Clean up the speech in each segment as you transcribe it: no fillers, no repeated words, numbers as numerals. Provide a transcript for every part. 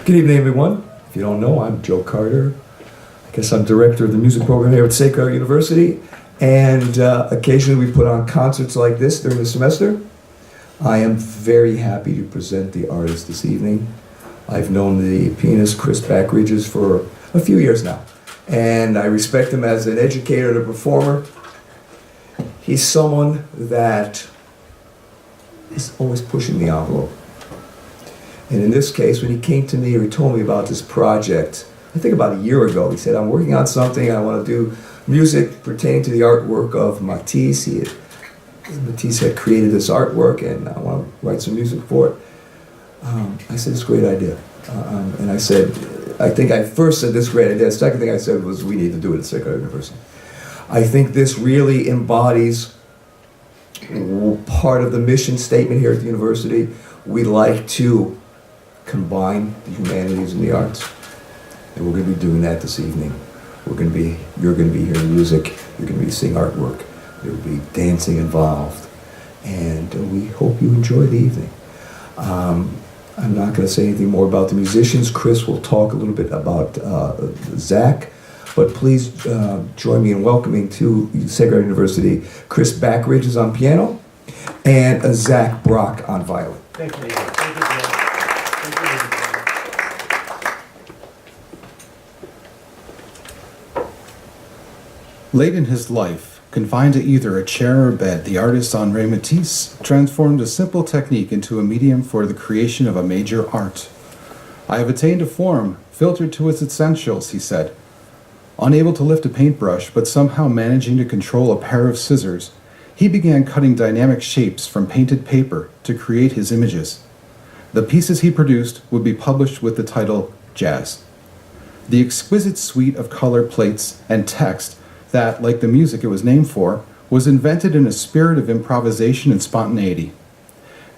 Good evening, everyone. If you don't know, I'm Joe Carter. I guess I'm director of the music program here at Sacred Heart University, and occasionally we put on concerts like this during the semester. I am very happy to present the artist this evening. I've known the pianist Chris Bakriges for a few years now, and I respect him as an educator and a performer. He's someone that is always pushing the envelope. And in this case, when he came to me or he told me about this project, I think about a year ago, he said, I'm working on something, I want to do music pertaining to the artwork of Matisse. Matisse had created this artwork and I want to write some music for it. I said, it's a great idea. And I said, I think I first said this is a great idea. The second thing I said was, we need to do it at Sacred Heart University. I think this really embodies part of the mission statement here at the university. We like to combine the humanities and the arts, and we're going to be doing that this evening. You're going to be hearing music, you're going to be seeing artwork, there will be dancing involved, and we hope you enjoy the evening. I'm not going to say anything more about the musicians. Chris will talk a little bit about Zach, but please join me in welcoming to Sacred Heart University Chris Bakriges on piano and Zach Brock on violin. Thank you. Thank you. Late in his life, confined to either a chair or bed, the artist Henri Matisse transformed a simple technique into a medium for the creation of a major art. I have attained a form filtered to its essentials, he said. Unable to lift a paintbrush, but somehow managing to control a pair of scissors, he began cutting dynamic shapes from painted paper to create his images. The pieces he produced would be published with the title Jazz. The exquisite suite of color plates and text that, like the music it was named for, was invented in a spirit of improvisation and spontaneity.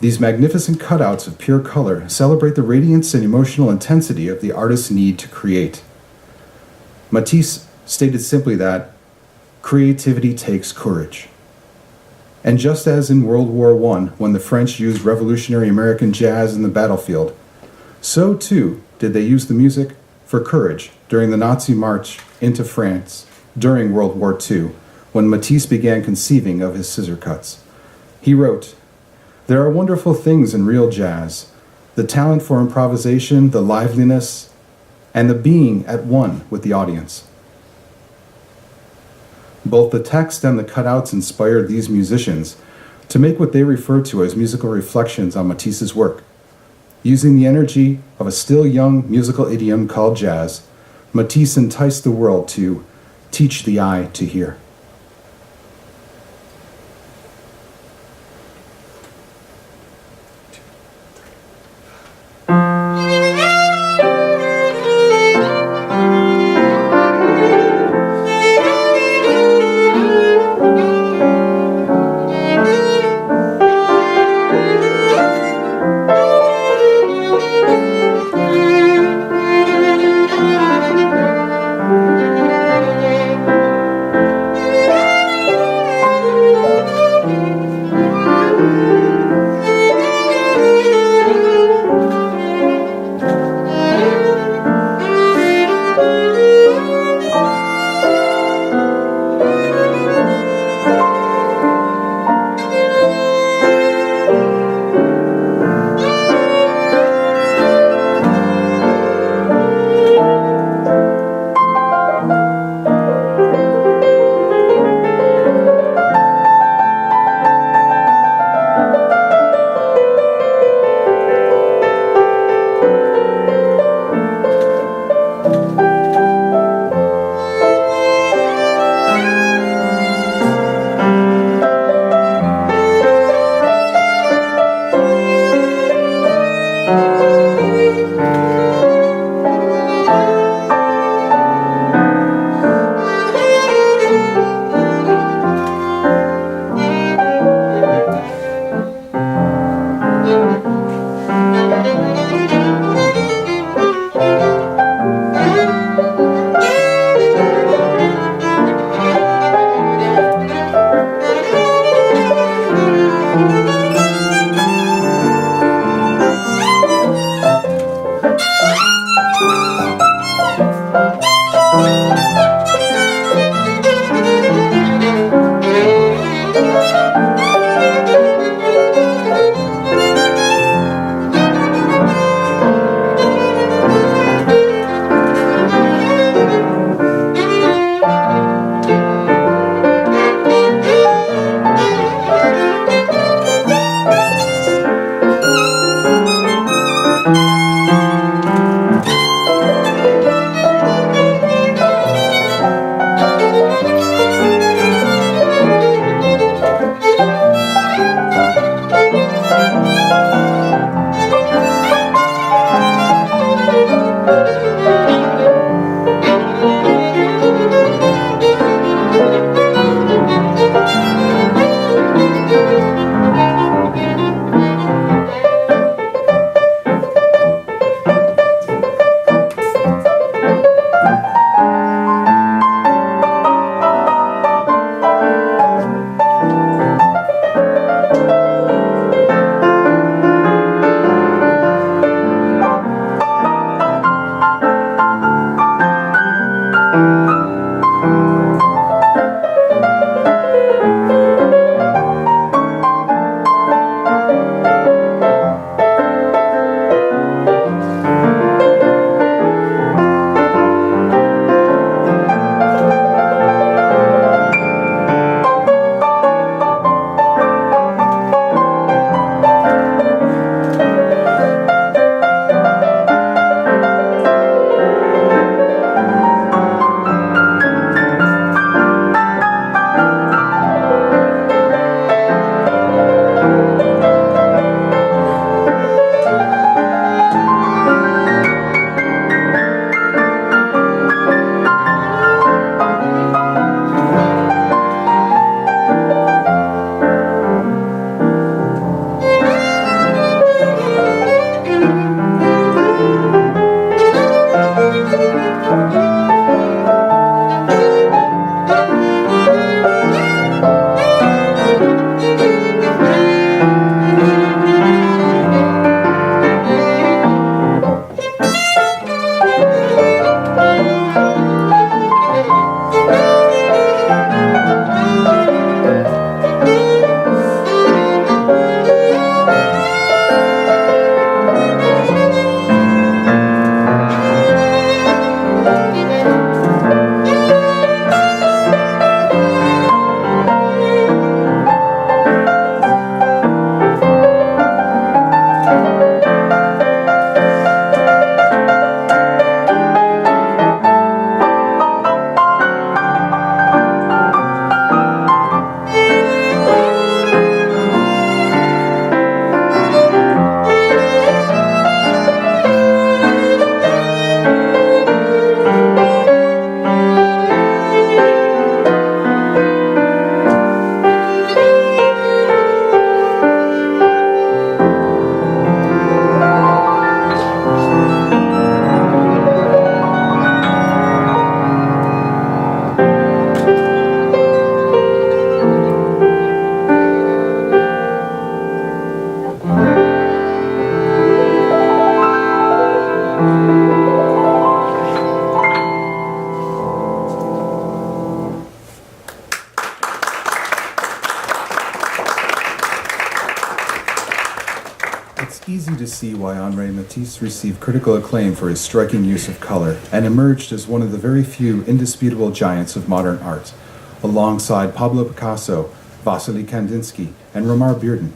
These magnificent cutouts of pure color celebrate the radiance and emotional intensity of the artist's need to create. Matisse stated simply that creativity takes courage. And just as in World War I, when the French used revolutionary American jazz in the battlefield, so too did they use the music for courage during the Nazi march into France during World War II, when Matisse began conceiving of his scissor cuts. He wrote, "There are wonderful things in real jazz, the talent for improvisation, the liveliness, and the being at one with the audience." Both the text and the cutouts inspired these musicians to make what they refer to as musical reflections on Matisse's work. Using the energy of a still young musical idiom called jazz, Matisse enticed the world to teach the eye to hear. It's easy to see why Henri Matisse received critical acclaim for his striking use of color and emerged as one of the very few indisputable giants of modern art, alongside Pablo Picasso, Vasily Kandinsky, and Romar Bearden.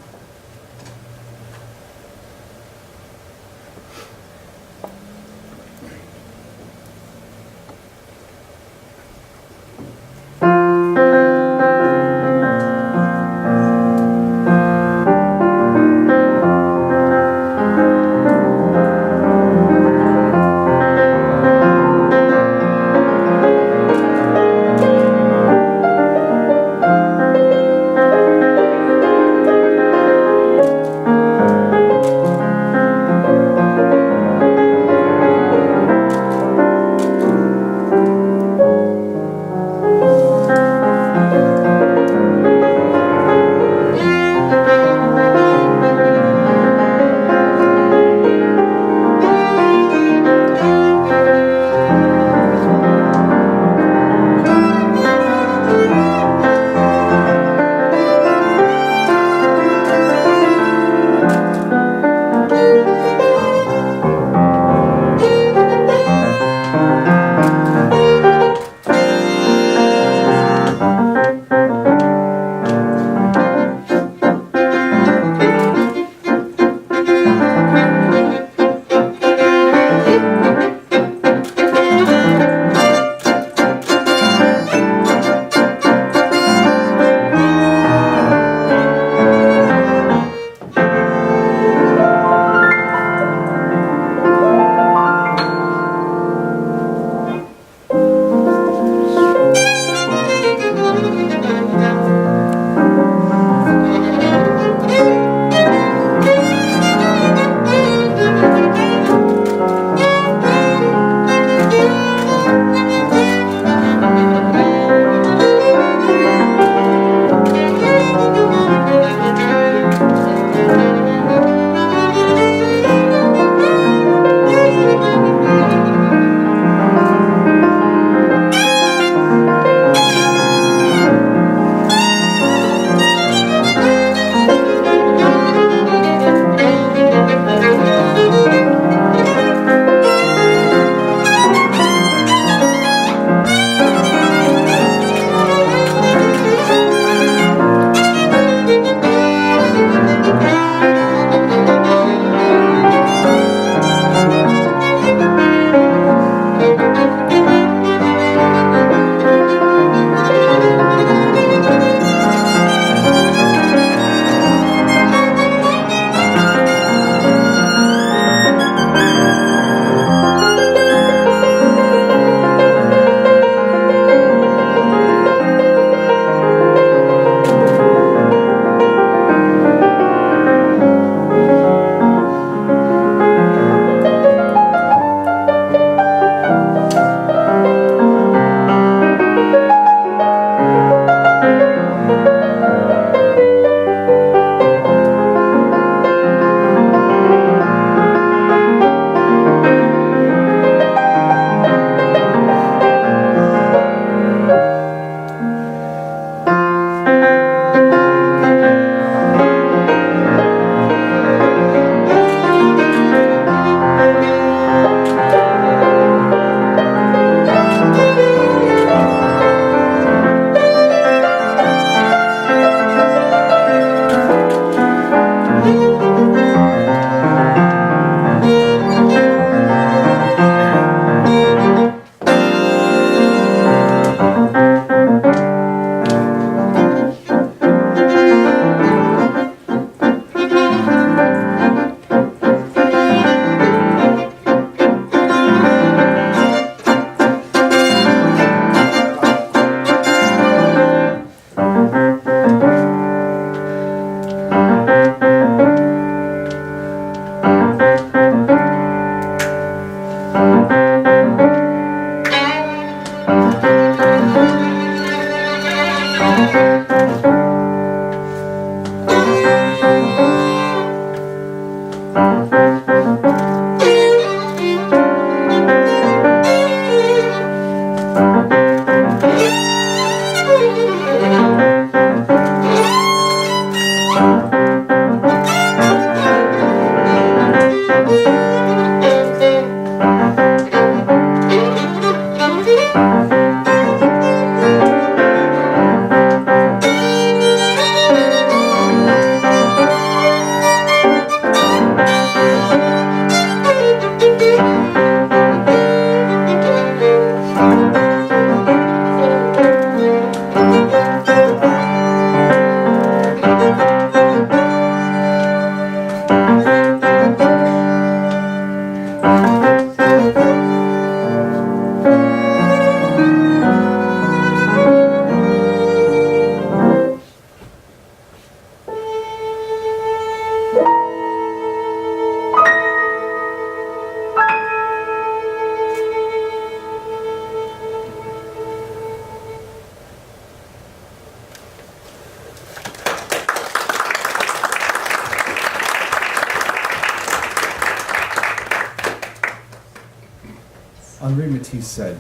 Henri Matisse said,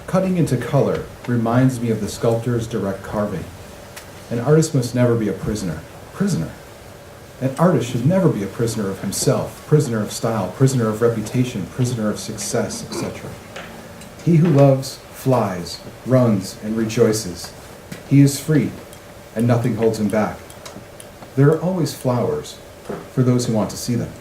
"Cutting into color reminds me of the sculptor's direct carving. An artist must never be a prisoner. Prisoner. An artist should never be a prisoner of himself, prisoner of style, prisoner of reputation, prisoner of success, etc. He who loves, flies, runs, and rejoices. He is free, and nothing holds him back. There are always flowers for those who want to see them."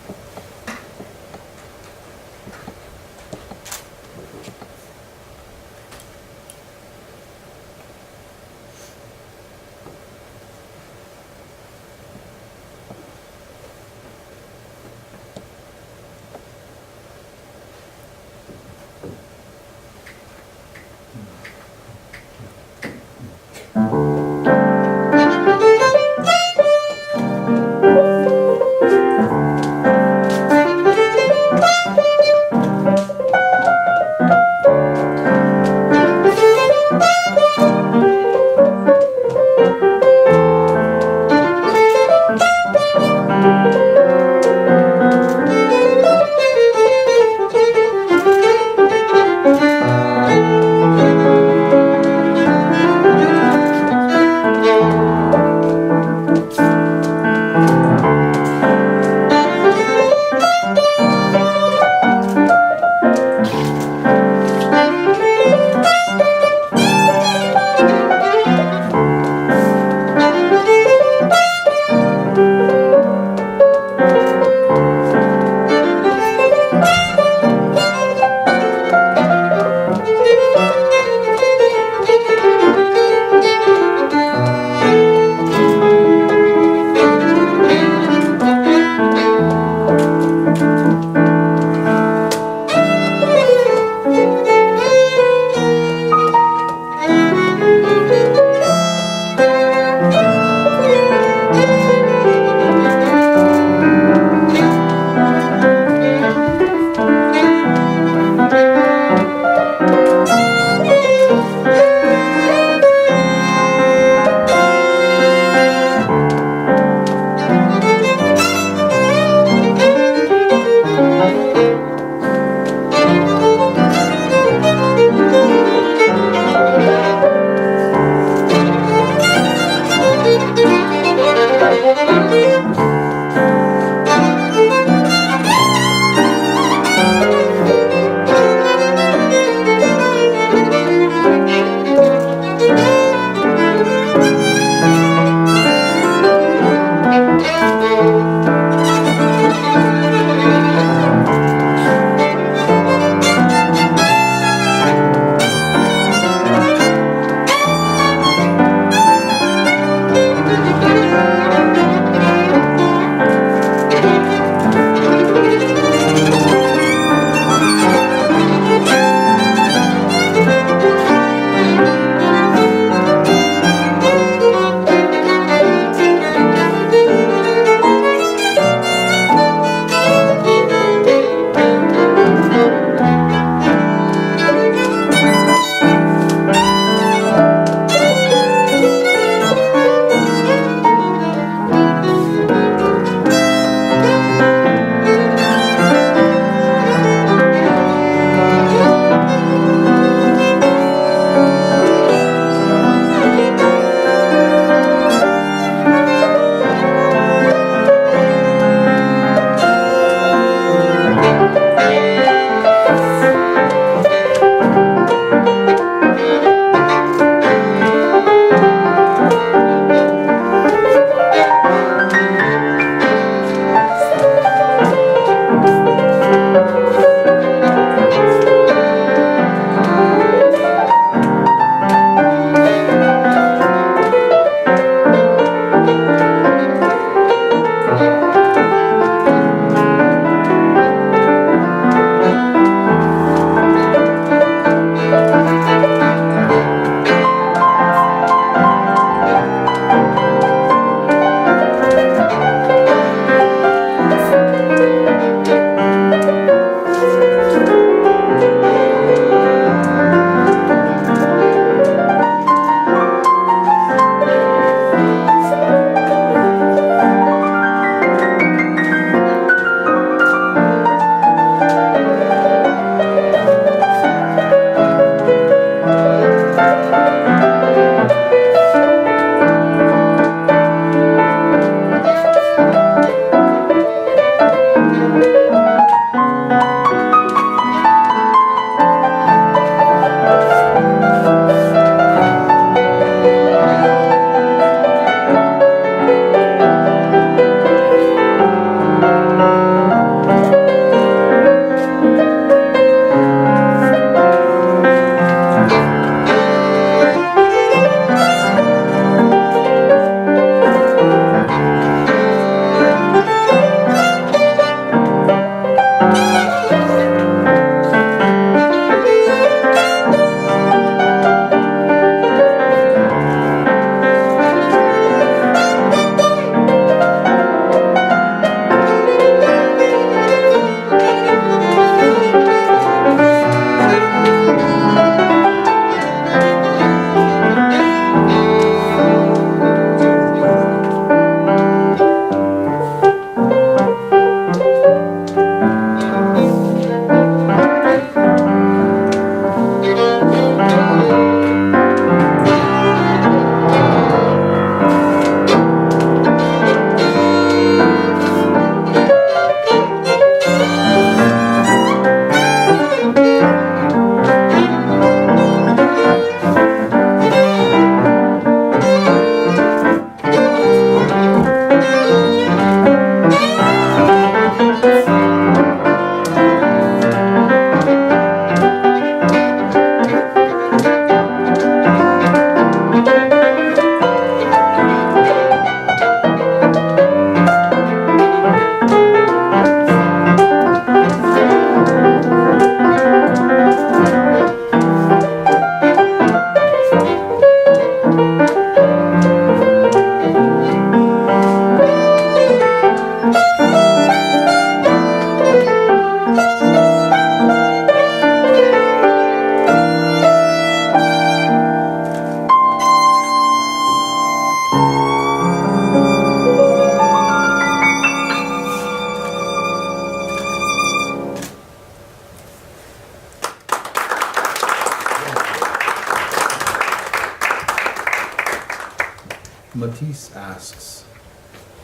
Matisse asks,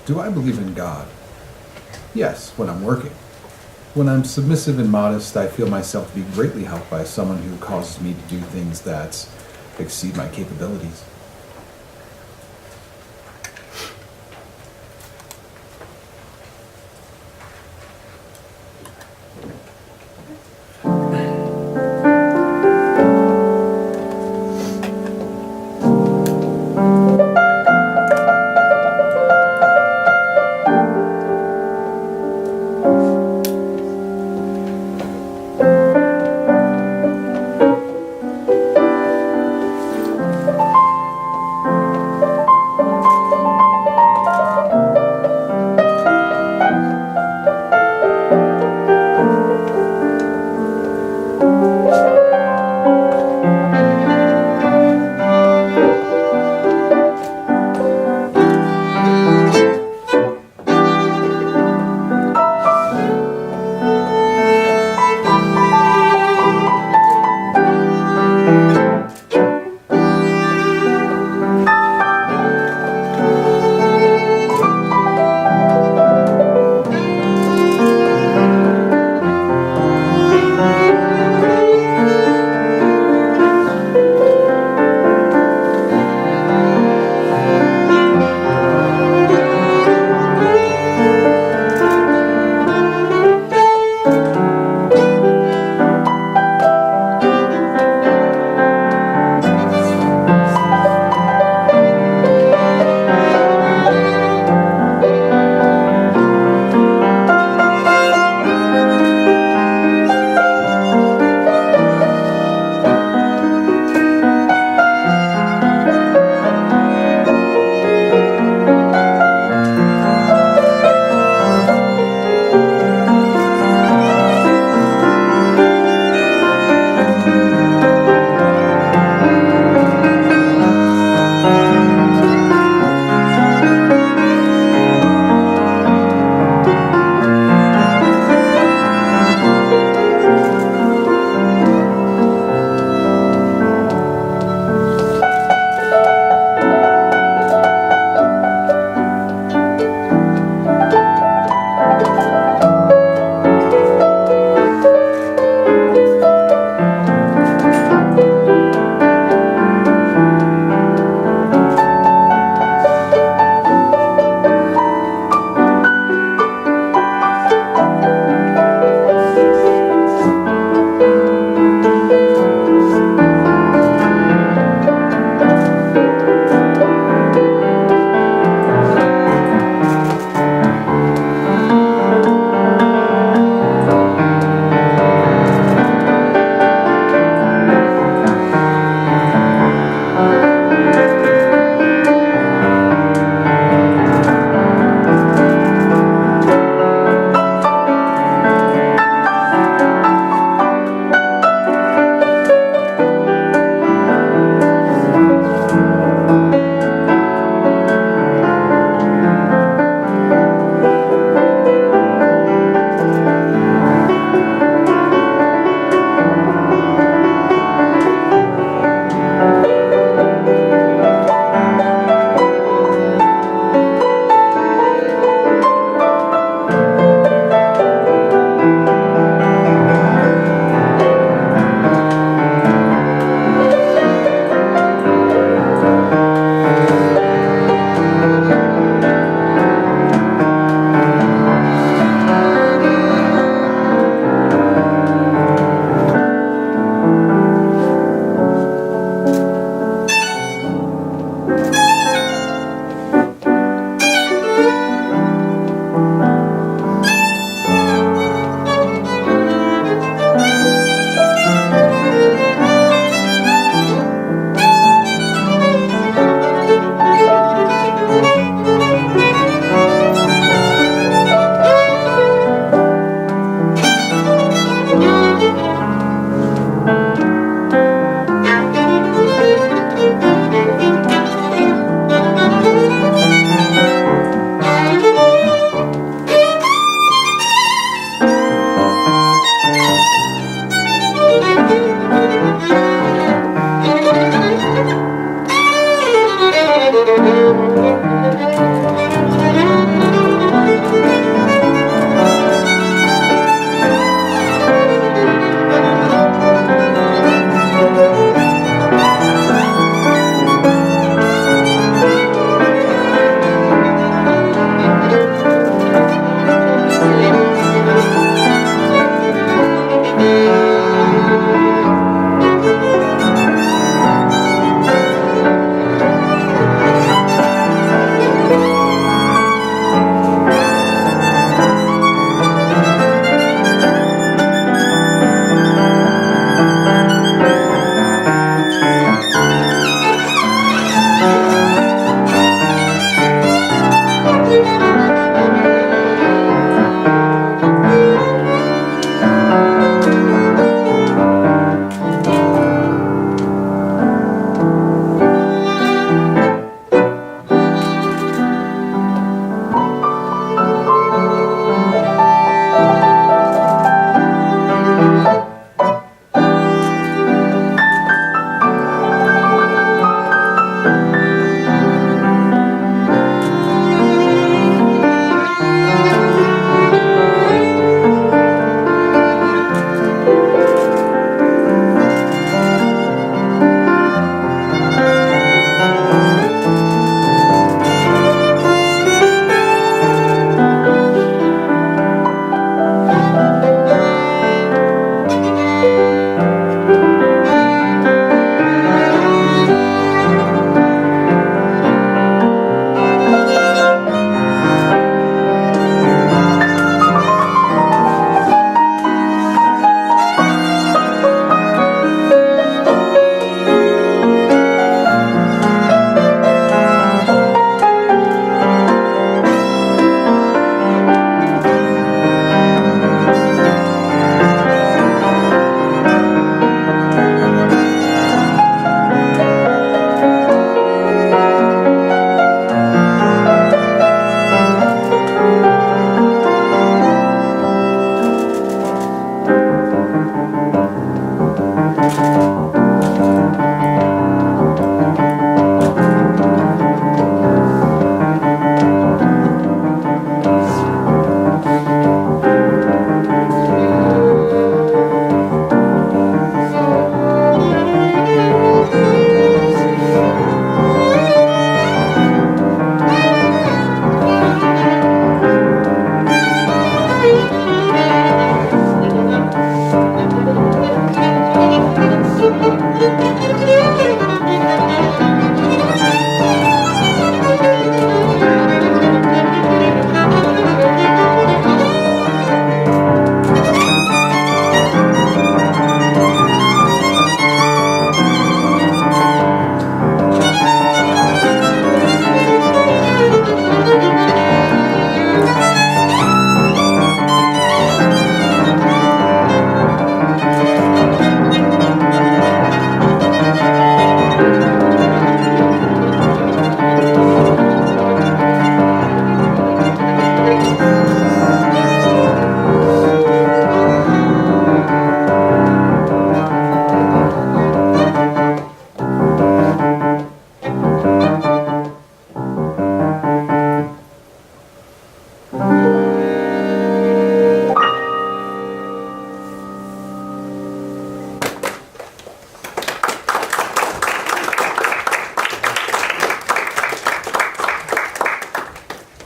do I believe in God? Yes, when I'm working. When I'm submissive and modest, I feel myself to be greatly helped by someone who causes me to do things that exceed my capabilities.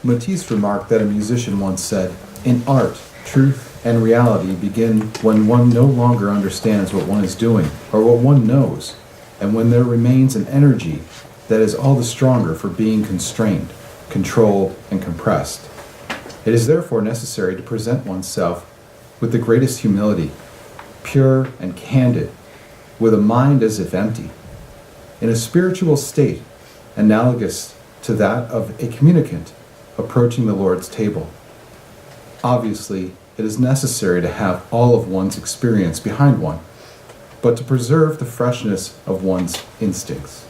Matisse remarked that a musician once said, "In art, truth and reality begin when one no longer understands what one is doing or what one knows, and when there remains an energy that is all the stronger for being constrained, controlled, and compressed. It is therefore necessary to present oneself with the greatest humility, pure and candid, with a mind as if empty, in a spiritual state analogous to that of a communicant approaching the Lord's table. Obviously, it is necessary to have all of one's experience behind one, but to preserve the freshness of one's instincts."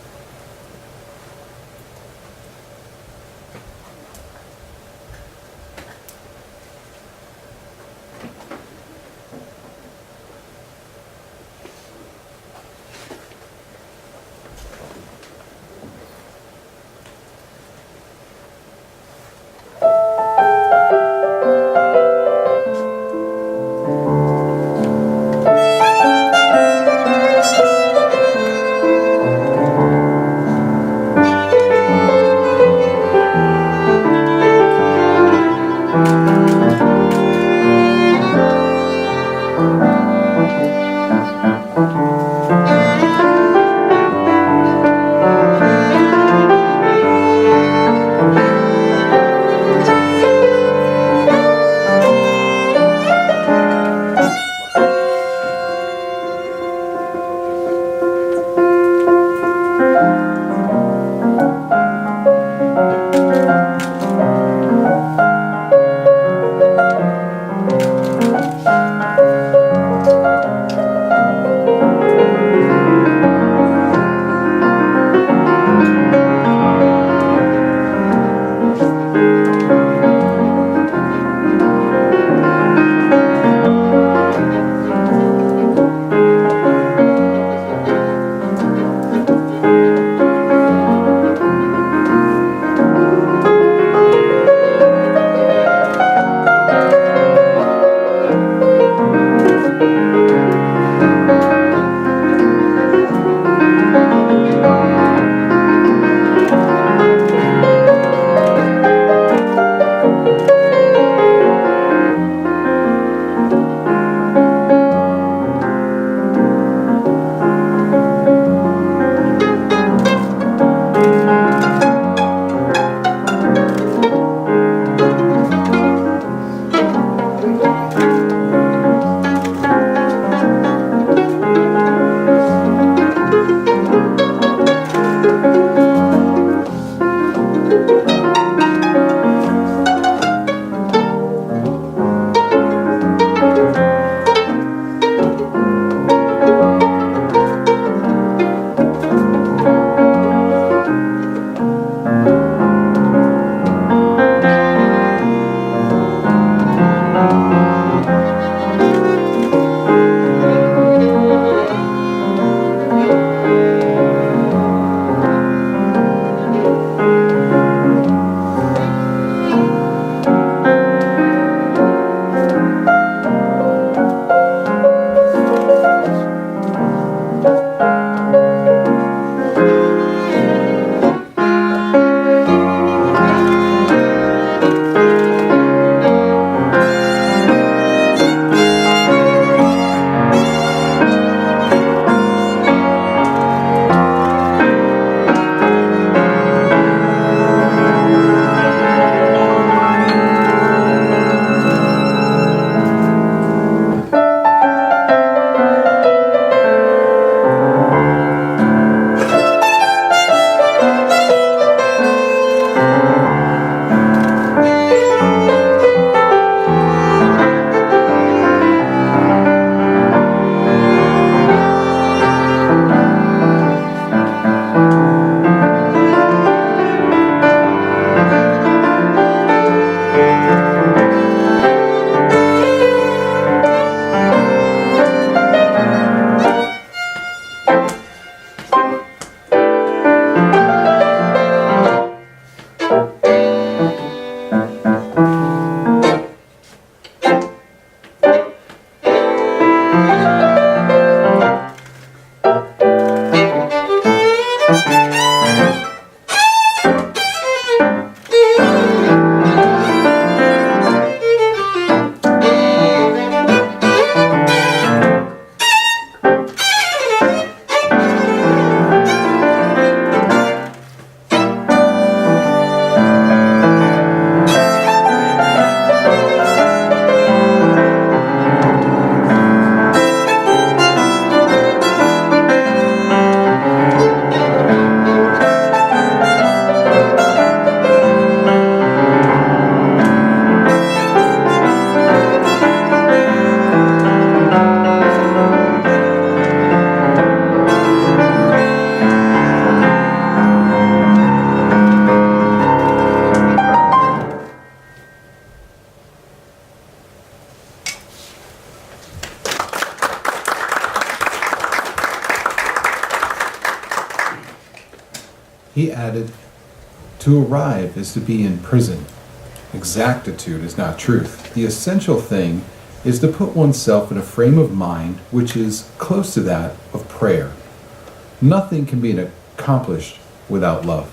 He added, "To arrive is to be in prison. Exactitude is not truth. The essential thing is to put oneself in a frame of mind which is close to that of prayer. Nothing can be accomplished without love."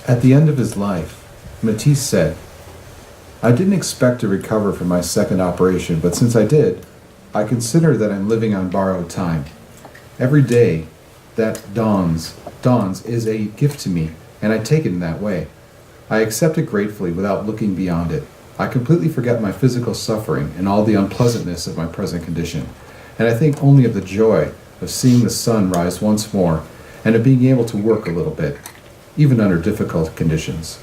At the end of his life, Matisse said, "I didn't expect to recover from my second operation, but since I did, I consider that I'm living on borrowed time. Every day that dawns is a gift to me, and I take it in that way. I accept it gratefully without looking beyond it. I completely forget my physical suffering and all the unpleasantness of my present condition, and I think only of the joy of seeing the sun rise once more and of being able to work a little bit, even under difficult conditions."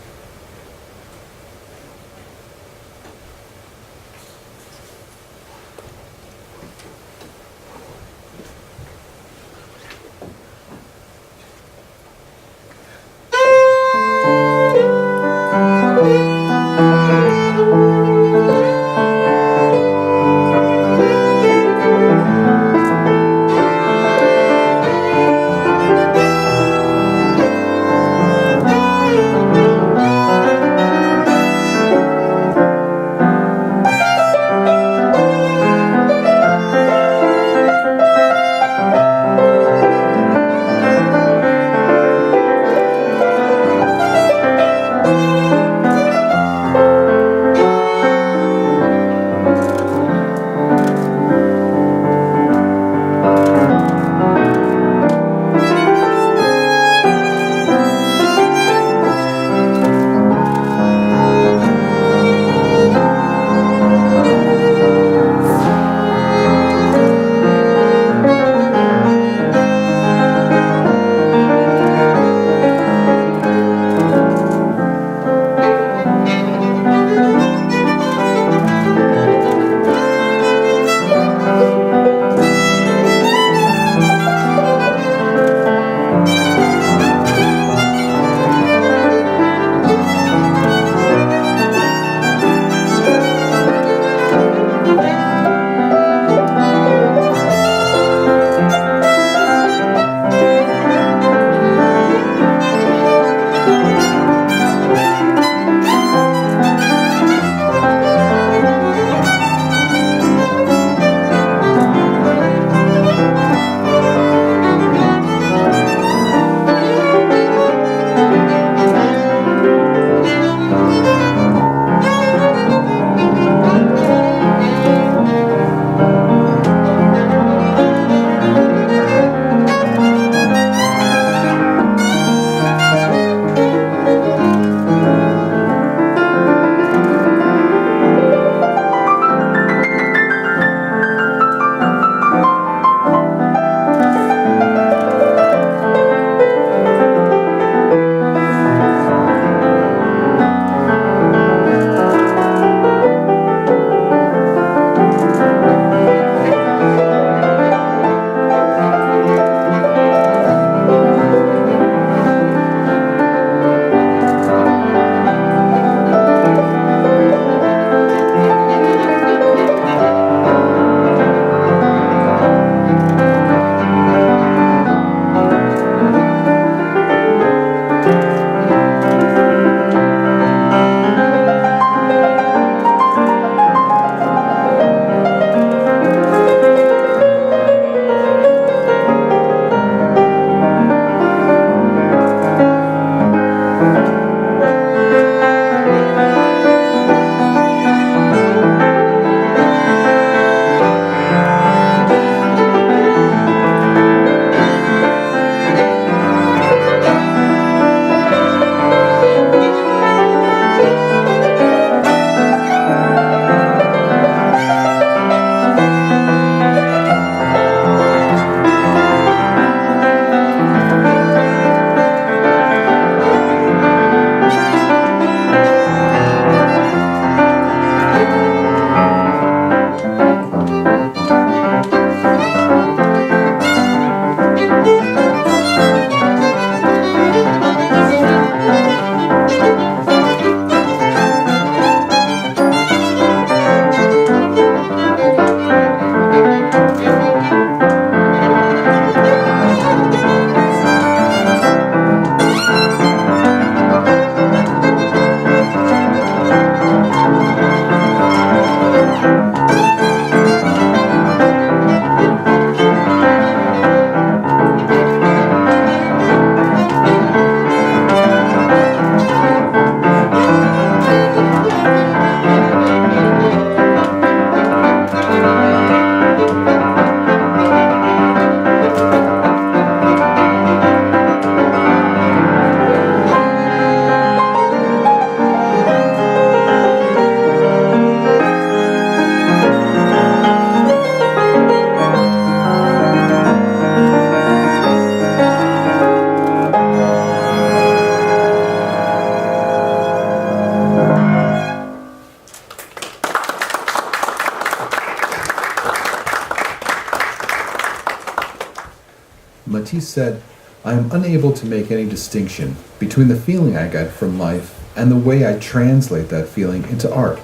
Matisse said, "I am unable to make any distinction between the feeling I get from life and the way I translate that feeling into art.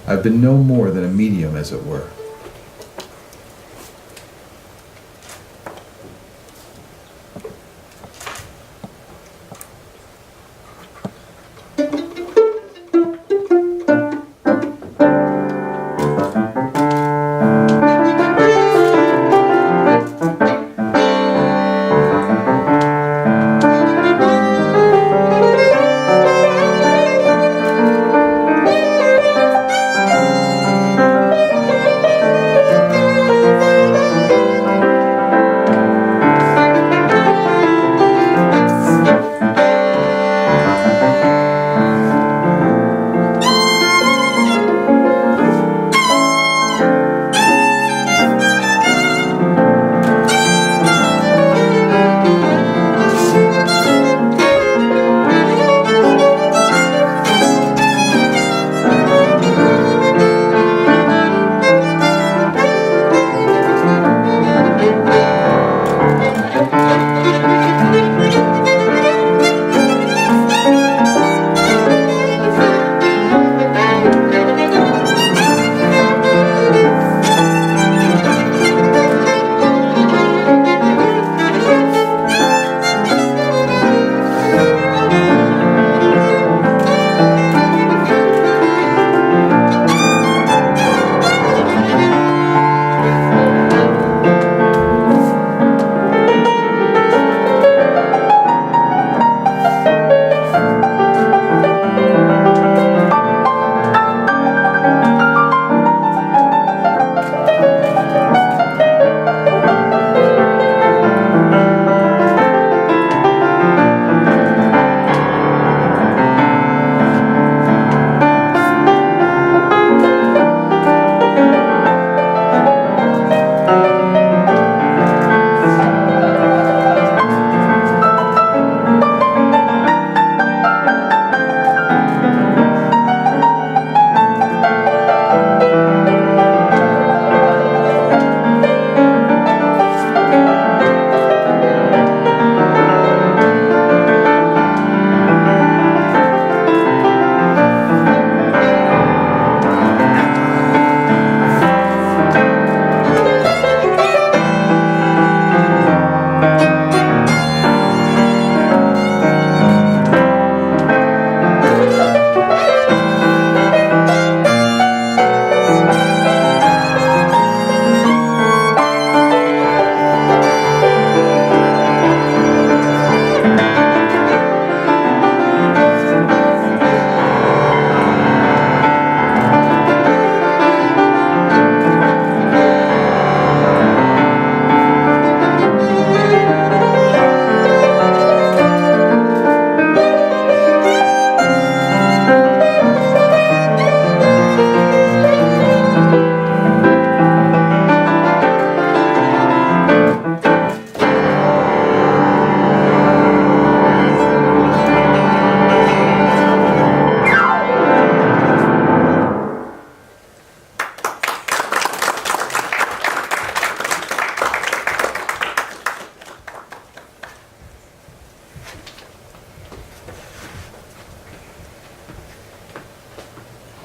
I've been no more than a medium, as it were."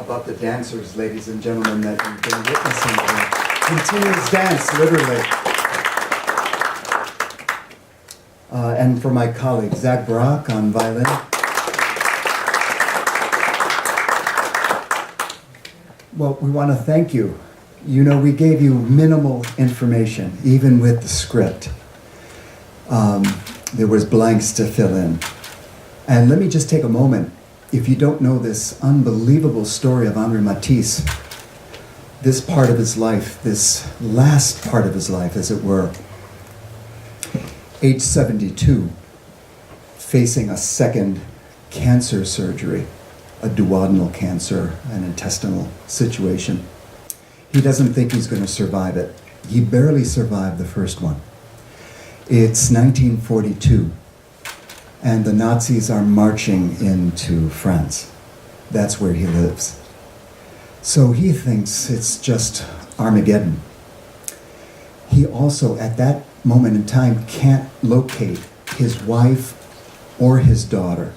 About the dancers, ladies and gentlemen, that you've been witnessing the continuous dance, literally. And for my colleague, Zach Brock on violin. Well, we want to thank you. You know, we gave you minimal information, even with the script. There was blanks to fill in. And let me just take a moment. If you don't know this unbelievable story of Henri Matisse, this part of his life, this last part of his life, as it were, age 72, facing a second cancer surgery, a duodenal cancer, an intestinal situation. He doesn't think he's going to survive it. He barely survived the first one. It's 1942. And the Nazis are marching into France. That's where he lives. So he thinks it's just Armageddon. He also, at that moment in time, can't locate his wife or his daughter.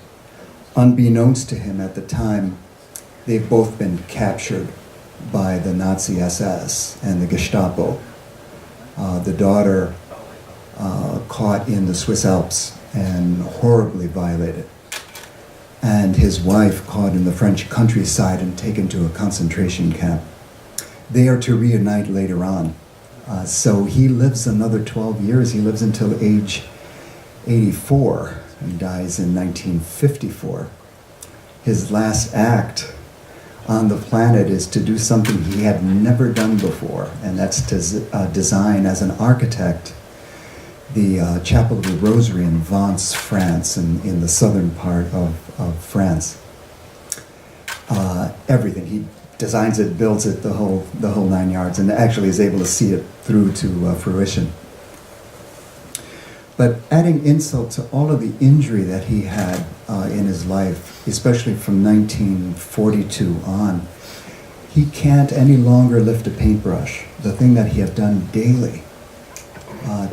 Unbeknownst to him at the time, they've both been captured by the Nazi SS and the Gestapo. The daughter caught in the Swiss Alps and horribly violated. And his wife caught in the French countryside and taken to a concentration camp. They are to reunite later on. So he lives another 12 years. He lives until age 84 and dies in 1954. His last act on the planet is to do something he had never done before, and that's to design as an architect the Chapel of the Rosary in Vence, France, in the southern part of France. Everything. He designs it, builds it, the whole 9 yards, and actually is able to see it through to fruition. But adding insult to all of the injury that he had in his life, especially from 1942 on, he can't any longer lift a paintbrush. The thing that he had done daily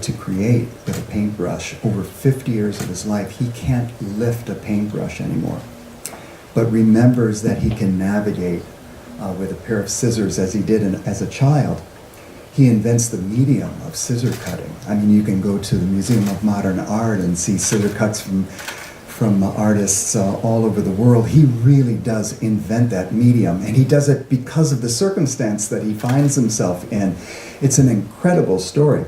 to create with a paintbrush over 50 years of his life, he can't lift a paintbrush anymore, but remembers that he can navigate with a pair of scissors as he did as a child. He invents the medium of scissor cutting. I mean, you can go to the Museum of Modern Art and see scissor cuts from artists all over the world. He really does invent that medium, and he does it because of the circumstance that he finds himself in. It's an incredible story.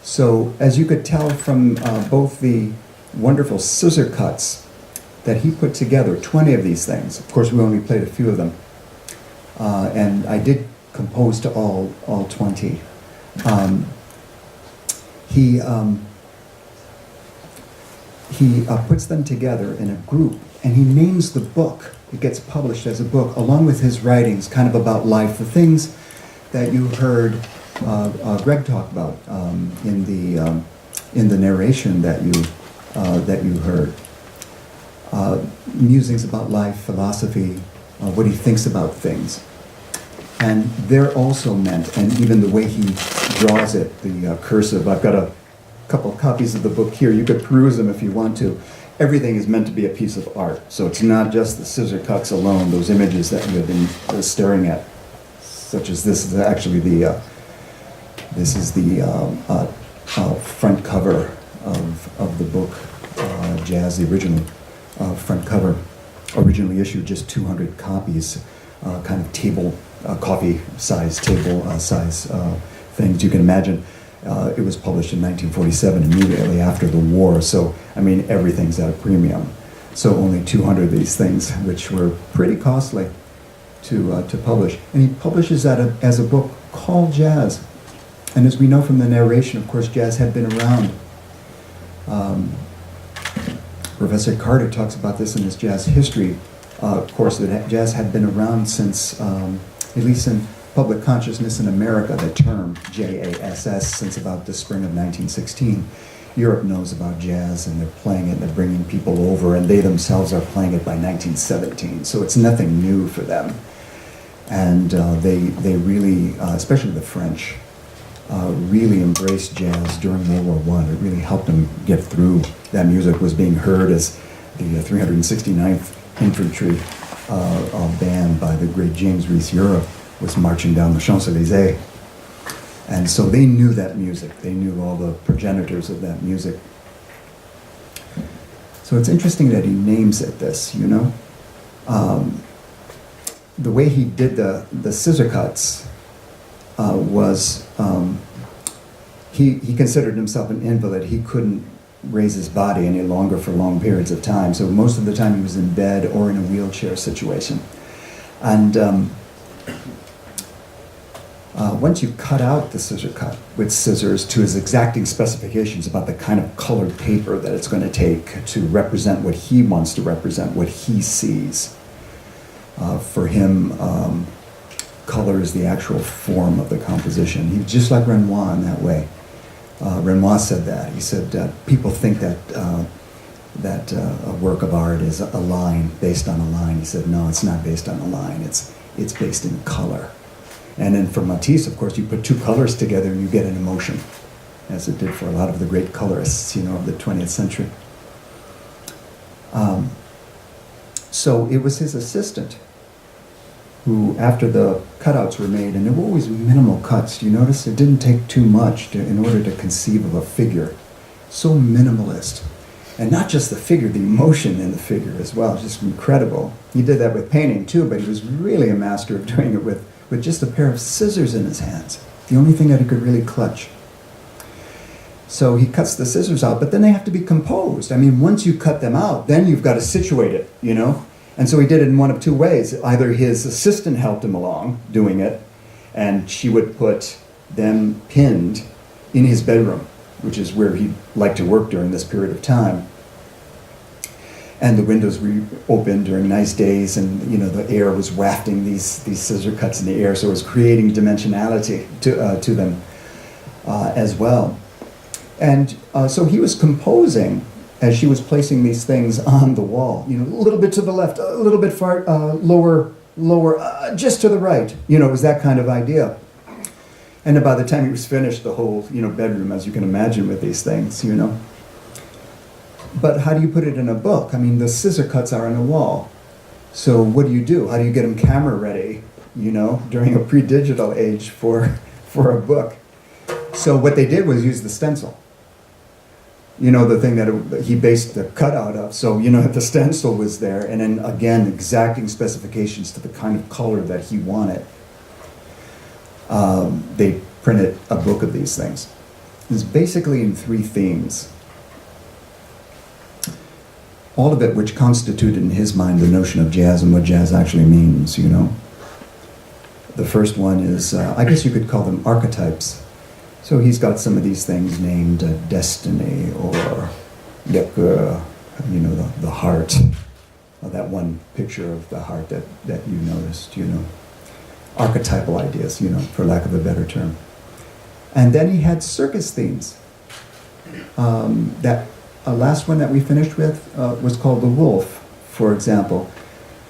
So, as you could tell from both the wonderful scissor cuts that he put together, 20 of these things. Of course, we only played a few of them. And I did compose to all 20. He puts them together in a group, and he names the book. It gets published as a book, along with his writings, kind of about life, the things that you heard Greg talk about in the narration that you heard. Musings about life, philosophy, what he thinks about things. And they're also meant, and even the way he draws it, the cursive. I've got a couple copies of the book here. You could peruse them if you want to. Everything is meant to be a piece of art. So it's not just the scissor cuts alone, those images that you have been staring at, such as this is actually the front cover of the book, Jazz, the original front cover, originally issued just 200 copies, kind of table, coffee size, table size things. You can imagine it was published in 1947, immediately after the war. So, I mean, everything's at a premium. So only 200 of these things, which were pretty costly to publish. And he publishes that as a book called Jazz. And as we know from the narration, of course, jazz had been around. Professor Carter talks about this in his jazz history. Of course, that jazz had been around since, at least in public consciousness in America, the term J-A-S-S, since about the spring of 1916. Europe knows about jazz, and they're playing it, and they're bringing people over, and they themselves are playing it by 1917. So it's nothing new for them. And they really, especially the French, really embraced jazz during World War I. It really helped them get through. That music was being heard as the 369th Infantry band by the great James Reese Europe was marching down the Champs-Élysées. And so they knew that music. They knew all the progenitors of that music. So it's interesting that he names it this, you know. The way he did the scissor cuts was, he considered himself an invalid. He couldn't raise his body any longer for long periods of time. So most of the time he was in bed or in a wheelchair situation. And once you cut out the scissor cut with scissors to his exacting specifications about the kind of colored paper that it's going to take to represent what he wants to represent, what he sees. For him, color is the actual form of the composition. He's just like Renoir in that way. Renoir said that. He said, people think that a work of art is a line, based on a line. He said, no, it's not based on a line. It's based in color. And then for Matisse, of course, you put two colors together and you get an emotion. as it did for a lot of the great colorists, of the 20th century. So it was his assistant who, after the cutouts were made, and they were always minimal cuts, you notice? It didn't take too much in order to conceive of a figure. So minimalist. And not just the figure, the emotion in the figure as well, just incredible. He did that with painting too, but he was really a master of doing it with just a pair of scissors in his hands. The only thing that he could really clutch. So he cuts the scissors out, but then they have to be composed. I mean, once you cut them out, then you've got to situate it, And so he did it in one of two ways. Either his assistant helped him along doing it, and she would put them pinned in his bedroom, which is where he liked to work during this period of time. And the windows were open during nice days, and the air was wafting these scissor cuts in the air, so it was creating dimensionality to them as well. And so he was composing as she was placing these things on the wall. A little bit to the left, a little bit far lower, just to the right. It was that kind of idea. And then by the time he was finished, the whole bedroom, as you can imagine, with these things. But how do you put it in a book? I mean, the scissor cuts are on the wall. So what do? How do you get them camera ready, during a pre-digital age for a book? So what they did was use the stencil. The thing that he based the cutout of. So, the stencil was there, and then again, exacting specifications to the kind of color that he wanted. They printed a book of these things. It's basically in 3 themes. All of it which constituted in his mind the notion of jazz and what jazz actually means, The first one is, I guess you could call them archetypes. So he's got some of these things named destiny or the heart. That one picture of the heart that you noticed, Archetypal ideas, for lack of a better term. And then he had circus themes. That last one that we finished with was called The Wolf, for example.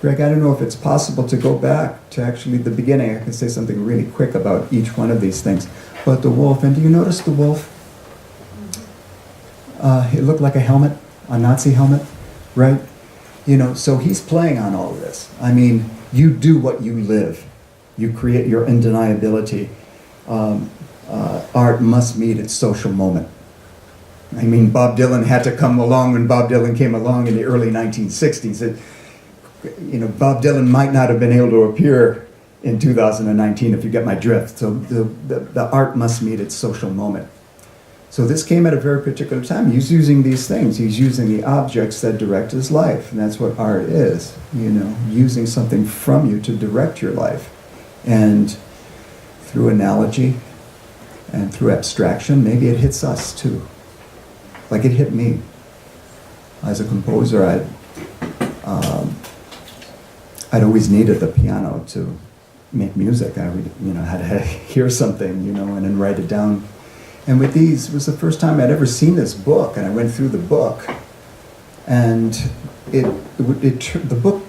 Greg, I don't know if it's possible to go back to actually the beginning. I can say something really quick about each one of these things. But the wolf, and do you notice the wolf? It looked like a helmet, a Nazi helmet, right? So he's playing on all of this. I mean, you do what you live. You create your undeniability. Art must meet its social moment. I mean, Bob Dylan had to come along when Bob Dylan came along in the early 1960s. Bob Dylan might not have been able to appear in 2019, if you get my drift. So the art must meet its social moment. So this came at a very particular time. He's using these things. He's using the objects that direct his life. And that's what art is, using something from you to direct your life. And through analogy and through abstraction, maybe it hits us too. Like it hit me. As a composer, I'd always needed the piano to make music. I would, had to hear something, and then write it down. And with these, it was the first time I'd ever seen this book, and I went through the book, and the book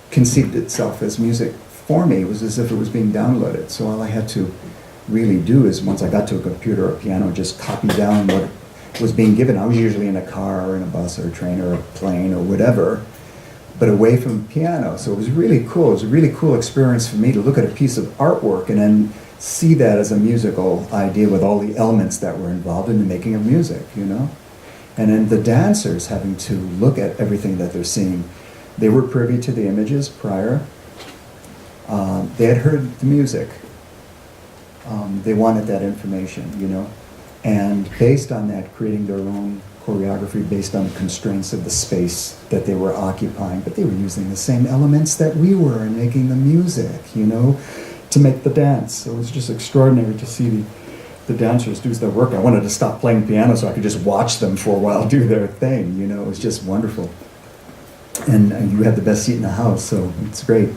conceived itself as music for me. It was as if it was being downloaded. So all I had to really do is, once I got to a computer or a piano, just copy down what was being given. I was usually in a car or in a bus or a train or a plane or whatever, but away from piano. So it was really cool. It was a really cool experience for me to look at a piece of artwork and then see that as a musical idea with all the elements that were involved in the making of music, And then the dancers having to look at everything that they're seeing. They were privy to the images prior. They had heard the music. They wanted that information, And based on that, creating their own choreography based on the constraints of the space that they were occupying. But they were using the same elements that we were in making the music, to make the dance. So it was just extraordinary to see the dancers do their work. I wanted to stop playing piano so I could just watch them for a while do their thing, It was just wonderful. And you had the best seat in the house, so it's great.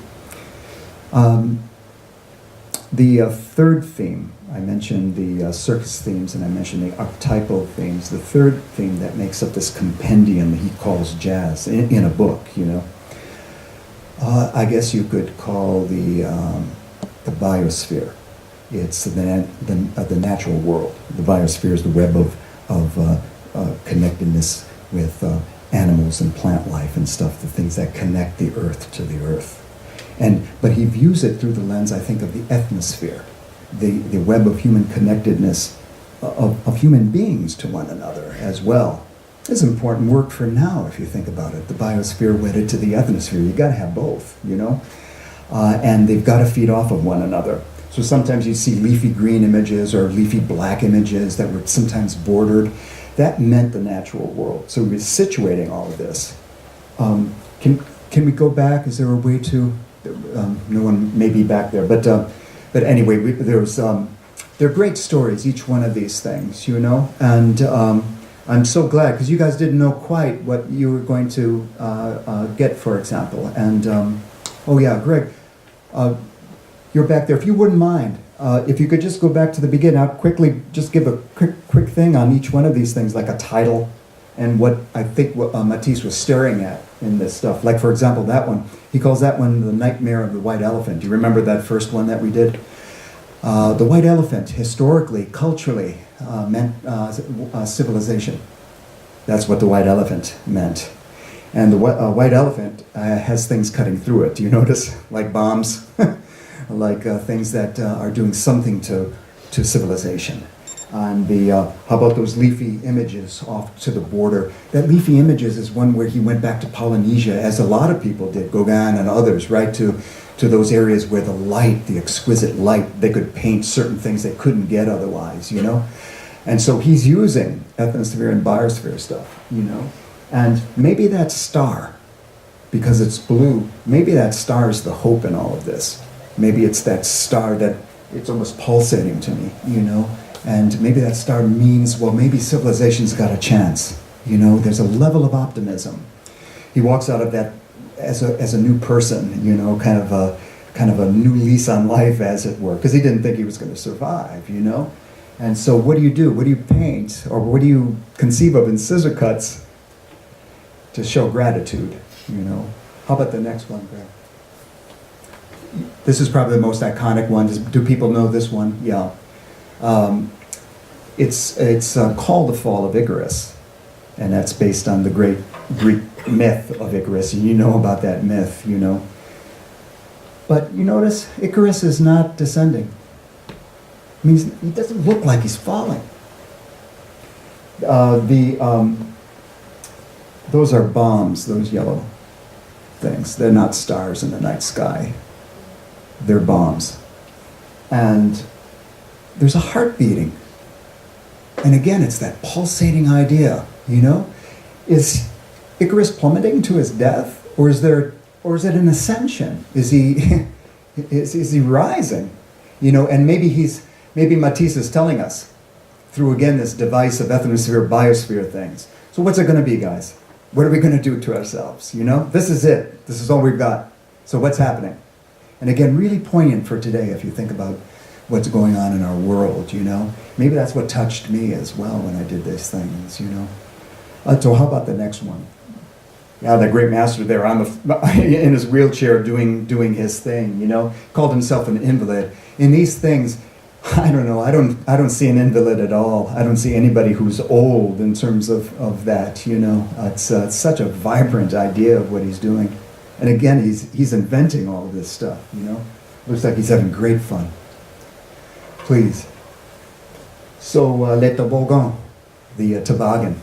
The third theme, I mentioned the circus themes and I mentioned the archetypal themes. The third theme that makes up this compendium he calls jazz in a book, I guess you could call the biosphere. It's the natural world. The biosphere is the web of connectedness with animals and plant life and stuff, the things that connect the earth to the earth. But he views it through the lens, I think, of the ethnosphere, the web of human connectedness, of human beings to one another as well. It's important work for now, if you think about it. The biosphere wedded to the ethnosphere. You got to have both, you know? And they've got to feed off of one another. So sometimes you see leafy green images or leafy black images that were sometimes bordered. That meant the natural world. So we're situating all of this. Can we go back? Is there a way to? No one may be back there, but anyway, they're great stories. Each one of these things, you know, and I'm so glad because you guys didn't know quite what you were going to get, for example. And oh yeah, Greg, you're back there. If you wouldn't mind, if you could just go back to the beginning, I'll quickly just give a quick thing on each one of these things, like a title, and what I think what Matisse was staring at in this stuff. Like, for example, that one, he calls that one The Nightmare of the White Elephant. Do you remember that first one that we did? The white elephant, historically, culturally, meant civilization. That's what the white elephant meant. And the white elephant has things cutting through it. Do you notice? Like bombs, like things that are doing something to civilization. And how about those leafy images off to the border? That leafy images is one where he went back to Polynesia, as a lot of people did, Gauguin and others, right, to those areas where the light, the exquisite light, they could paint certain things they couldn't get otherwise, you know? And so he's using ethnosphere and biosphere stuff, you know? And maybe that star, because it's blue, maybe that star is the hope in all of this. Maybe it's that star that it's almost pulsating to me, you know? And maybe that star means, well, maybe civilization's got a chance. You know, there's a level of optimism. He walks out of that as a new person, you know, kind of a new lease on life, as it were, because he didn't think he was going to survive, you know. And so what do you do? What do you paint, or what do you conceive of in scissor cuts to show gratitude? You know. How about the next one, Greg? This is probably the most iconic one. Do people know this one? Yeah. It's called The Fall of Icarus, and that's based on the great Greek myth of Icarus, and you know about that myth, you know. But you notice Icarus is not descending. I mean, he doesn't look like he's falling. Those are bombs, those yellow things. They're not stars in the night sky. They're bombs. And there's a heart beating. And again, it's that pulsating idea, you know? Is Icarus plummeting to his death? Or is it an ascension? Is he is he rising? You know, and maybe Matisse is telling us through, again, this device of ethnosphere, biosphere things. So what's it going to be, guys? What are we going to do to ourselves? You know, this is it. This is all we've got. So what's happening? And again, really poignant for today if you think about what's going on in our world, you know. Maybe that's what touched me as well when I did these things, you know. So how about the next one? Yeah, the great master there in his wheelchair doing his thing, you know. Called himself an invalid. In these things, I don't know, I don't see an invalid at all. I don't see anybody who's old in terms of that, you know. It's such a vibrant idea of what he's doing. And again, he's inventing all of this stuff, you know. Looks like he's having great fun. Please. So, le toboggan, the toboggan.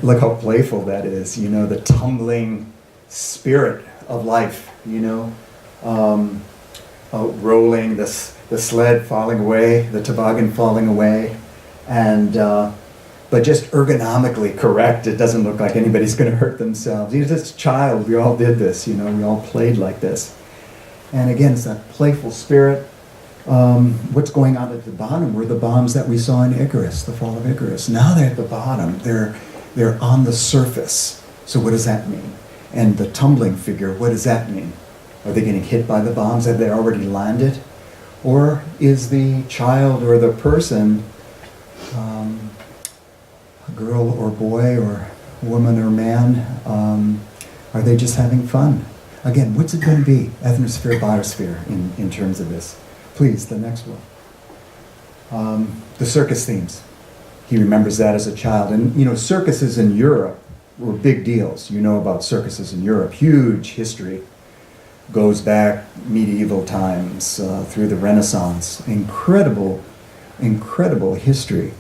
Look how playful that is, you know, the tumbling spirit of life, you know. Rolling, the sled falling away, the toboggan falling away. And, but just ergonomically correct. It doesn't look like anybody's going to hurt themselves. Even as a child, we all did this, you know, we all played like this. And again, it's that playful spirit. What's going on at the bottom were the bombs that we saw in Icarus, the fall of Icarus. Now they're at the bottom. They're on the surface. So what does that mean? And the tumbling figure, what does that mean? Are they getting hit by the bombs? Have they already landed? Or is the child or the person a girl or boy or woman or man? Are they just having fun? Again, what's it going to be? Ethnosphere, biosphere in terms of this. Please, the next one. The circus themes. He remembers that as a child. And, you know, circuses in Europe were big deals. You know about circuses in Europe. Huge history. Goes back medieval times, through the Renaissance. Incredible history.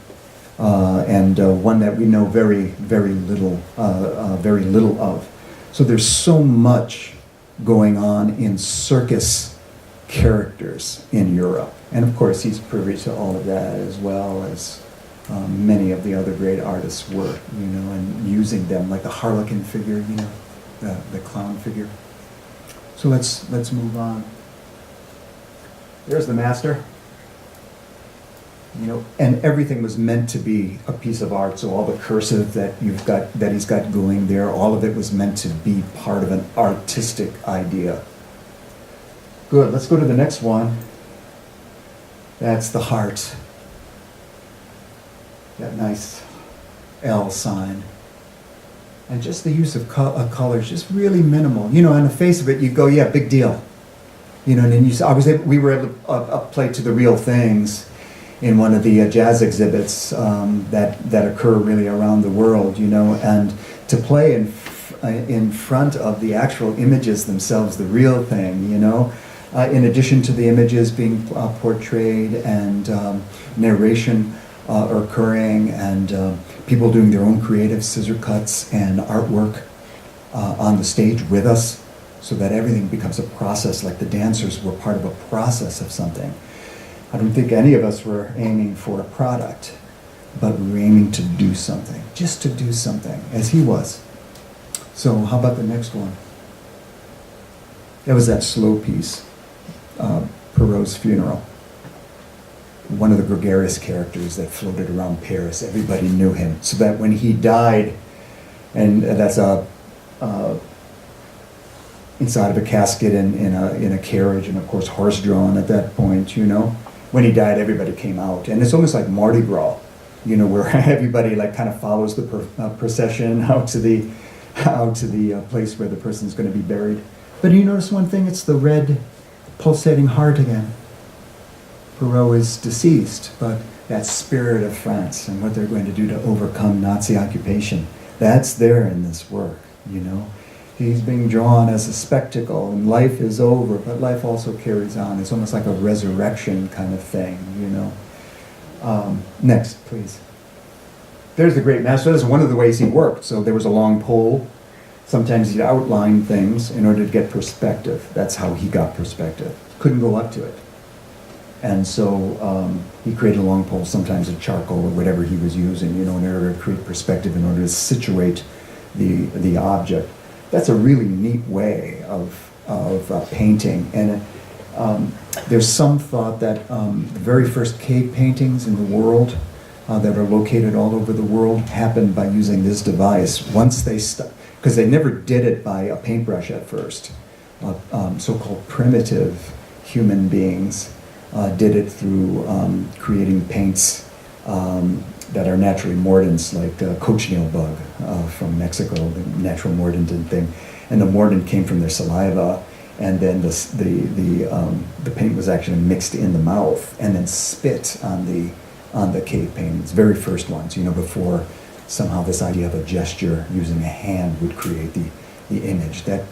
And one that we know very little of. So there's so much going on in circus characters in Europe. And of course, he's privy to all of that, as well as many of the other great artists were, you know, and using them, like the harlequin figure, you know, the clown figure. So let's move on. There's the master. You know, and everything was meant to be a piece of art. So all the cursive that he's got going there, all of it was meant to be part of an artistic idea. Good. Let's go to the next one. That's the heart. That nice L sign. And just the use of colors, just really minimal. You know, on the face of it, you go, yeah, big deal. You know, and then we were able to play to the real things in one of the jazz exhibits that occur really around the world, you know, and to play in front of the actual images themselves, the real thing, you know, in addition to the images being portrayed and narration occurring and people doing their own creative scissor cuts and artwork on the stage with us, so that everything becomes a process, like the dancers were part of a process of something. I don't think any of us were aiming for a product, but we were aiming to do something, just to do something, as he was. So how about the next one? That was that slow piece, Burroughs Funeral. One of the gregarious characters that floated around Paris. Everybody knew him. So that when he died, and that's inside of a casket in a carriage, and of course horse-drawn at that point, you know. When he died, everybody came out. And it's almost like Mardi Gras, you know, where everybody like kind of follows the procession out to the place where the person's going to be buried. But you notice one thing, it's the red pulsating heart again. Perrault is deceased, but that spirit of France and what they're going to do to overcome Nazi occupation, that's there in this work, you know. He's being drawn as a spectacle, and life is over, but life also carries on. It's almost like a resurrection kind of thing, you know. Next, please. There's the great master. That's one of the ways he worked. So there was a long pole. Sometimes he'd outline things in order to get perspective. That's how he got perspective. Couldn't go up to it. And so he created a long pole, sometimes a charcoal or whatever he was using, you know, in order to create perspective, in order to situate the object. That's a really neat way of painting. And there's some thought that the very first cave paintings in the world that are located all over the world happened by using this device. Once they because they never did it by a paintbrush at first. So-called primitive human beings did it through creating paints that are naturally mordants, like cochineal bug from Mexico, the natural mordant and thing. And the mordant came from their saliva, and then the paint was actually mixed in the mouth and then spit on the cave paintings, very first ones, you know, before somehow this idea of a gesture using a hand would create the image. That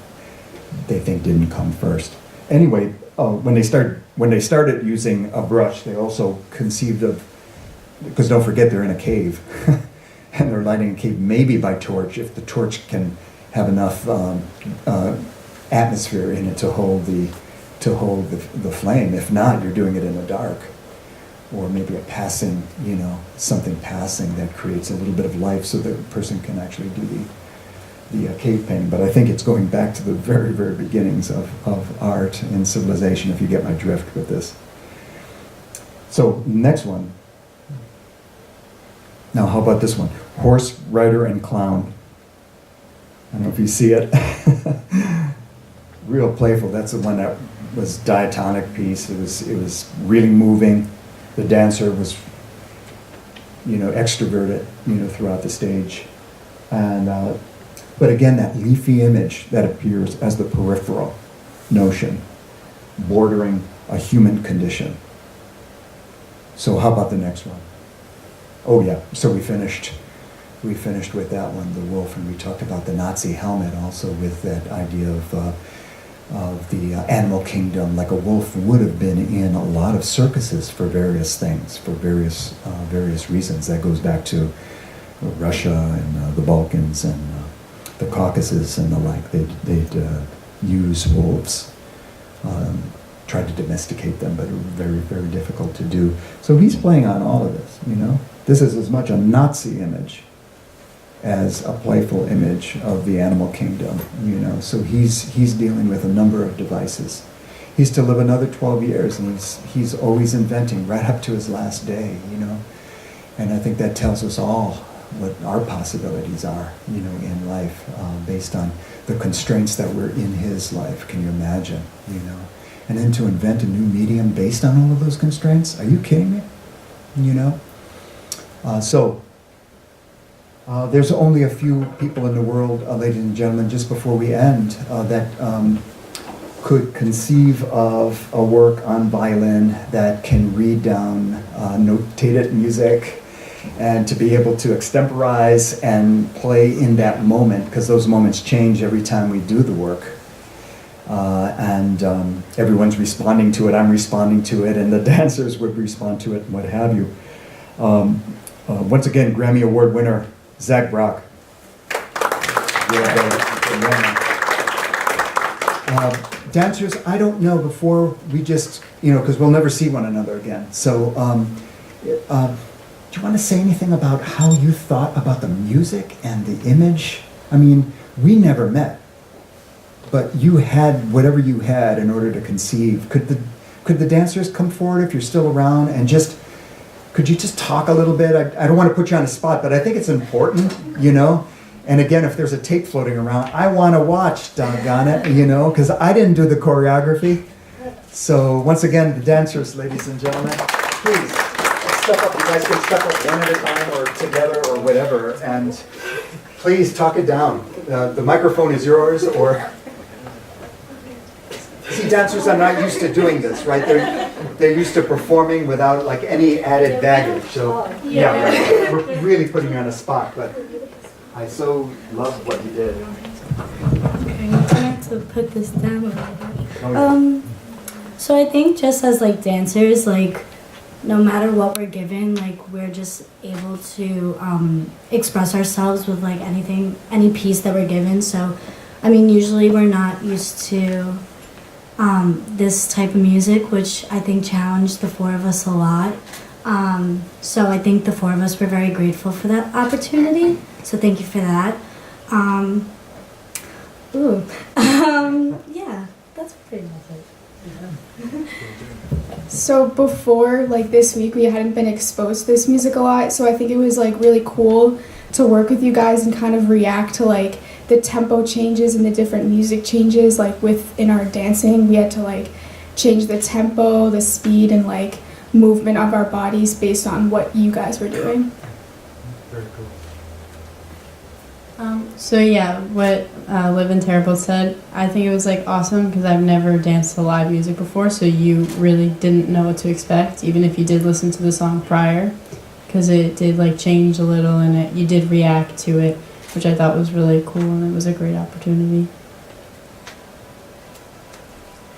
they think didn't come first. Anyway, when they started using a brush, they also conceived of, because don't forget they're in a cave, and they're lighting a cave maybe by torch, if the torch can have enough atmosphere in it to hold the flame. If not, you're doing it in the dark, or maybe a passing, you know, something passing that creates a little bit of life, so the person can actually do the cave painting. But I think it's going back to the very, very beginnings of art and civilization, if you get my drift with this. So next one. Now, how about this one? Horse, rider, and clown. I don't know if you see it. Real playful. That's the one that was diatonic piece. It was really moving. The dancer was, you know, extroverted, you know, throughout the stage. And but again, that leafy image that appears as the peripheral notion, bordering a human condition. So how about the next one? Oh yeah, so we finished with that one, the wolf, and we talked about the Nazi helmet also, with that idea of the animal kingdom, like a wolf would have been in a lot of circuses for various things, for various reasons. That goes back to Russia and the Balkans and the Caucasus and the like. They'd use wolves, tried to domesticate them, but it was very, very difficult to do. So he's playing on all of this, you know. This is as much a Nazi image as a playful image of the animal kingdom, you know. So he's dealing with a number of devices. He's to live another 12 years, and he's always inventing right up to his last day, you know. And I think that tells us all what our possibilities are, you know, in life, based on the constraints that were in his life. Can you imagine, you know? And then to invent a new medium based on all of those constraints? Are you kidding me? You know? There's only a few people in the world, ladies and gentlemen, just before we end, that could conceive of a work on violin that can read down notated music, and to be able to extemporize and play in that moment, because those moments change every time we do the work. And everyone's responding to it, I'm responding to it, and the dancers would respond to it, and what have you. Once again, Grammy Award winner, Zach Brock. Dancers, I don't know, before we just, you know, because we'll never see one another again. So, do you want to say anything about how you thought about the music and the image? I mean, we never met, but you had whatever you had in order to conceive. Could the dancers come forward if you're still around, and could you just talk a little bit? I don't want to put you on the spot, but I think it's important, you know? And again, if there's a tape floating around, I want to watch, doggone it, you know, because I didn't do the choreography. So once again, the dancers, ladies and gentlemen, please step up. You guys can step up one at a time or together or whatever, and please talk it down. The microphone is yours, or... See, dancers are not used to doing this, right? They're used to performing without like any added baggage. So yeah, right. We're really putting you on a spot, but I so love what you did. Okay, I'm trying to put this down a little bit. Oh, So I think just as like dancers, like no matter what we're given, like we're just able to express ourselves with like anything, any piece that we're given. So, I mean, usually we're not used to this type of music, which I think challenged the four of us a lot. So I think the four of us were very grateful for that opportunity. So thank you for that. Yeah, that's pretty much it. So before like this week, we hadn't been exposed to this music a lot, so I think it was like really cool to work with you guys and kind of react to like the tempo changes and the different music changes. Like within our dancing, we had to like change the tempo, the speed, and like movement of our bodies based on what you guys were doing. very cool. So yeah, what Liv and Terrible said, I think it was like awesome because I've never danced to live music before, so you really didn't know what to expect, even if you did listen to the song prior, because it did like change a little and you did react to it, which I thought was really cool, and it was a great opportunity.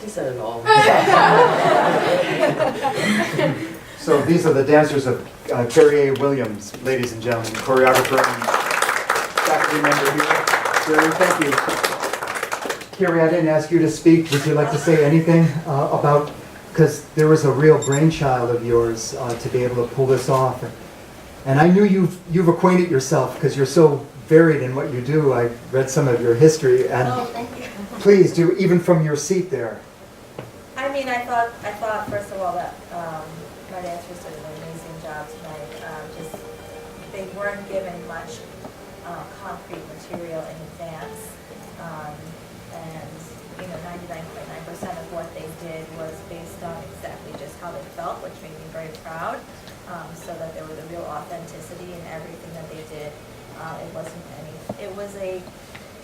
He said it all. So these are the dancers of Carrie A. Williams, ladies and gentlemen, choreographer and faculty member here. Carrie, thank you. Carrie, I didn't ask you to speak. Would you like to say anything about, because there was a real brainchild of yours to be able to pull this off. And I knew you've acquainted yourself because you're so varied in what you do. I read some of your history, and thank you. please do, even from your seat there. I mean, I thought first of all that my dancers did an amazing job tonight. Just they weren't given much concrete material in advance, and you know, 99.9% of what they did was based on exactly just how they felt, which made me very proud. So that there was a real authenticity in everything that they did. It wasn't any. It was a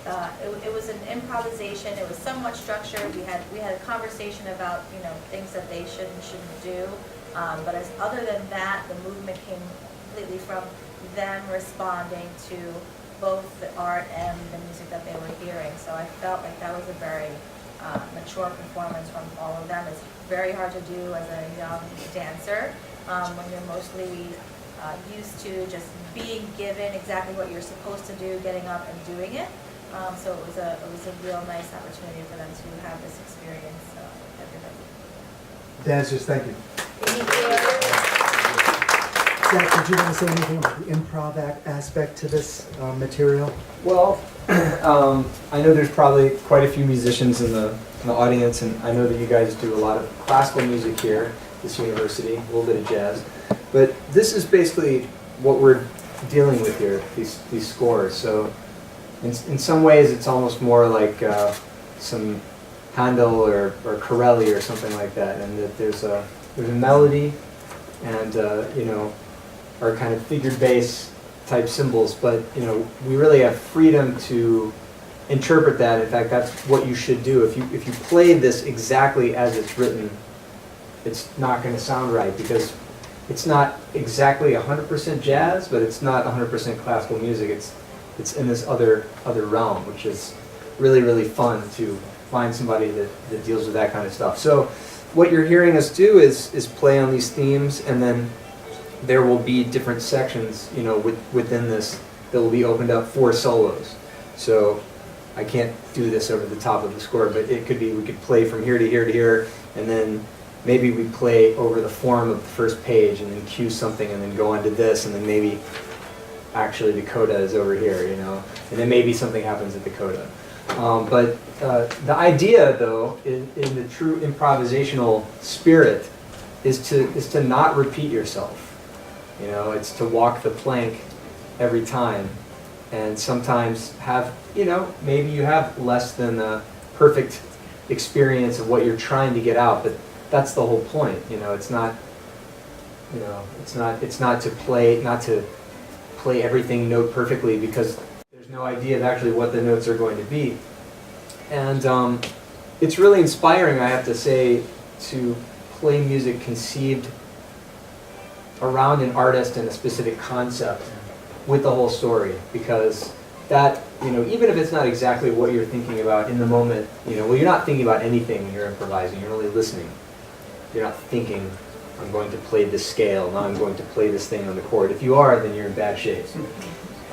it was an improvisation. It was somewhat structured. We had a conversation about things that they should and shouldn't do. But other than that, the movement came completely from them responding to both the art and the music that they were hearing. So I felt like that was a very mature performance from all of them. It's very hard to do as a young dancer when you're mostly used to just being given exactly what you're supposed to do, getting up and doing it. So it was a real nice opportunity for them to have this experience. Everybody. Dancers, thank you. Jack, did you want to say anything about the improv aspect to this material? Well, I know there's probably quite a few musicians in the audience, and I know that you guys do a lot of classical music here at this university, a little bit of jazz. But this is basically what we're dealing with here, these scores. So in some ways it's almost more like some Handel or Corelli or something like that, and that there's a melody and our kind of figured bass type symbols, but we really have freedom to interpret that. In fact, that's what you should do. If you play this exactly as it's written, it's not going to sound right, because it's not exactly 100% jazz, but it's not 100% classical music. It's in this other realm, which is really, really fun to find somebody that deals with that kind of stuff. So what you're hearing us do is play on these themes, and then there will be different sections, within this that will be opened up for solos. So I can't do this over the top of the score, but it could be, we could play from here to here to here, and then maybe we play over the form of the first page, and then cue something, and then go on to this, and then maybe actually the coda is over here, and then maybe something happens at the coda. But the idea, though, in the true improvisational spirit, is to not repeat yourself. It's to walk the plank every time, and sometimes have, maybe you have less than a perfect experience of what you're trying to get out, but that's the whole point. It's not, it's not to play everything note perfectly, because there's no idea of actually what the notes are going to be. And it's really inspiring, I have to say, to play music conceived around an artist and a specific concept with the whole story, because that, even if it's not exactly what you're thinking about in the moment, you're not thinking about anything when you're improvising, you're only listening. You're not thinking, I'm going to play this scale, now I'm going to play this thing on the chord. If you are, then you're in bad shape.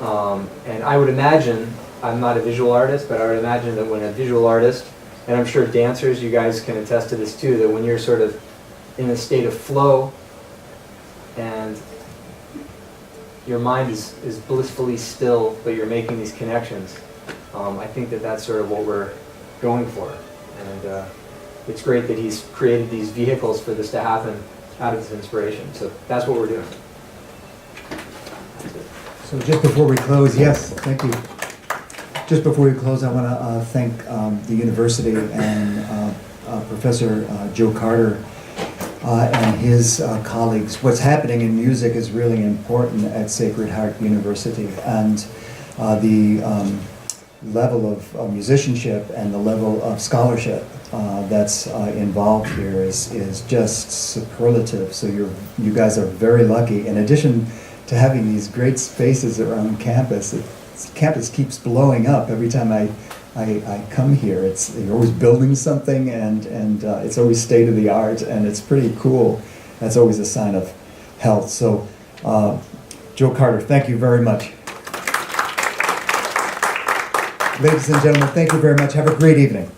And I would imagine, I'm not a visual artist, but I would imagine that when a visual artist, and I'm sure dancers, you guys can attest to this too, that when you're sort of in a state of flow, and your mind is blissfully still, but you're making these connections. I think that's sort of what we're going for. And it's great that he's created these vehicles for this to happen out of his inspiration. So that's what we're doing. So just before we close, yes, thank you. Just before we close, I want to thank the university and Professor Joe Carter and his colleagues. What's happening in music is really important at Sacred Heart University, and the level of musicianship and the level of scholarship that's involved here is just superlative. So you guys are very lucky. In addition to having these great spaces around campus, campus keeps blowing up every time I come here. You're always building something, and it's always state of the art, and it's pretty cool. That's always a sign of health. So, Joe Carter, thank you very much. Ladies and gentlemen, thank you very much. Have a great evening.